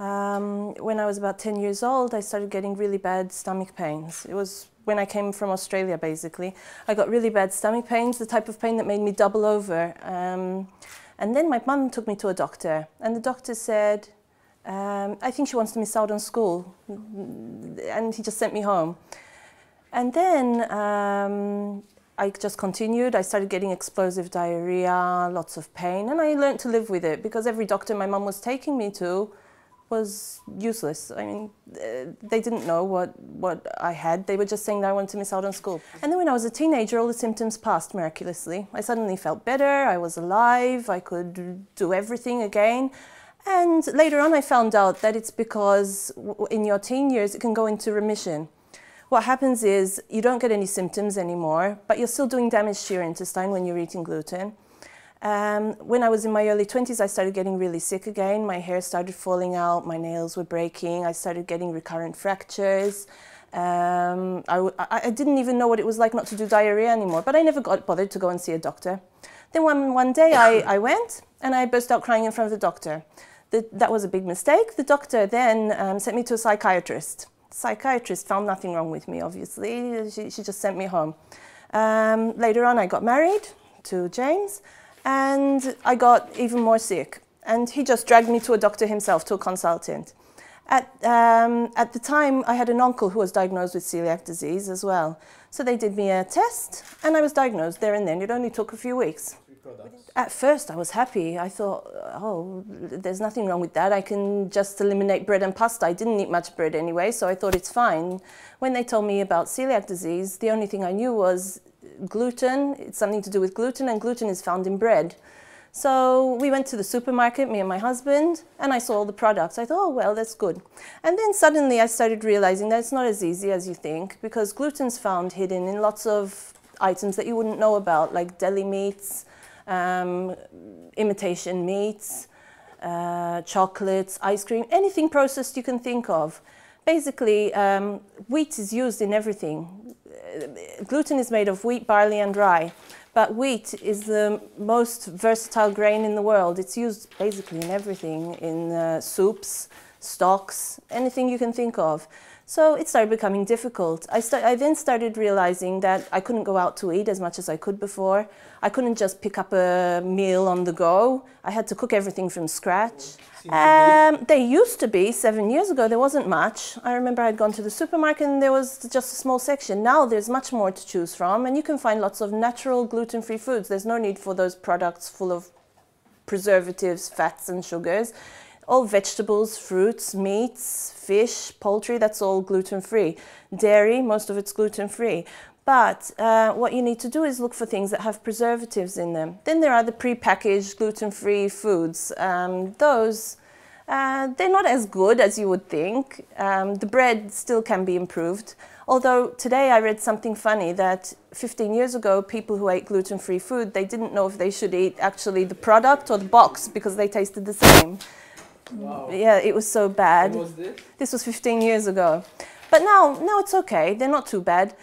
When I was about 10 years old, I started getting really bad stomach pains. It was when I came from Australia, basically. I got really bad stomach pains, the type of pain that made me double over. And then my mum took me to a doctor, and the doctor said, I think she wants to miss out on school. And he just sent me home. And then I just continued. I started getting explosive diarrhea, lots of pain, and I learned to live with it because every doctor my mum was taking me to was useless. I mean, they didn't know what I had. They were just saying that I wanted to miss out on school. And then when I was a teenager, all the symptoms passed miraculously. I suddenly felt better, I was alive, I could do everything again. And later on I found out that it's because in your teen years it can go into remission. What happens is you don't get any symptoms anymore, but you're still doing damage to your intestine when you're eating gluten. When I was in my early 20s, I started getting really sick again. My hair started falling out, my nails were breaking, I started getting recurrent fractures. I didn't even know what it was like not to do diarrhea anymore, but I never got bothered to go and see a doctor. Then one day I went and I burst out crying in front of the doctor. That was a big mistake. The doctor then sent me to a psychiatrist. The psychiatrist found nothing wrong with me, obviously. She just sent me home. Later on, I got married to James, and I got even more sick. And he just dragged me to a doctor himself, to a consultant. At the time, I had an uncle who was diagnosed with celiac disease as well. So they did me a test, and I was diagnosed there and then. It only took a few weeks. At first, I was happy. I thought, oh, there's nothing wrong with that. I can just eliminate bread and pasta. I didn't eat much bread anyway, so I thought it's fine. When they told me about celiac disease, the only thing I knew was gluten. It's something to do with gluten, and gluten is found in bread. So we went to the supermarket, me and my husband, and I saw all the products. I thought, oh, well, that's good. And then suddenly I started realizing that it's not as easy as you think, because gluten's found hidden in lots of items that you wouldn't know about, like deli meats, imitation meats, chocolates, ice cream, anything processed you can think of. Basically, wheat is used in everything. Gluten is made of wheat, barley and rye, but wheat is the most versatile grain in the world. It's used basically in everything, in soups, stocks, anything you can think of. So it started becoming difficult. I then started realizing that I couldn't go out to eat as much as I could before. I couldn't just pick up a meal on the go. I had to cook everything from scratch. There used to be, 7 years ago, there wasn't much. I remember I'd gone to the supermarket and there was just a small section. Now there's much more to choose from, and you can find lots of natural gluten-free foods. There's no need for those products full of preservatives, fats and sugars. All vegetables, fruits, meats, fish, poultry, that's all gluten-free. Dairy, most of it's gluten-free. But what you need to do is look for things that have preservatives in them. Then there are the pre-packaged gluten-free foods. Those, they're not as good as you would think. The bread still can be improved. Although today I read something funny that 15 years ago, people who ate gluten-free food, they didn't know if they should eat actually the product or the box because they tasted the same. Wow. Yeah, it was so bad. When was this? This was 15 years ago. But now it's okay. They're not too bad.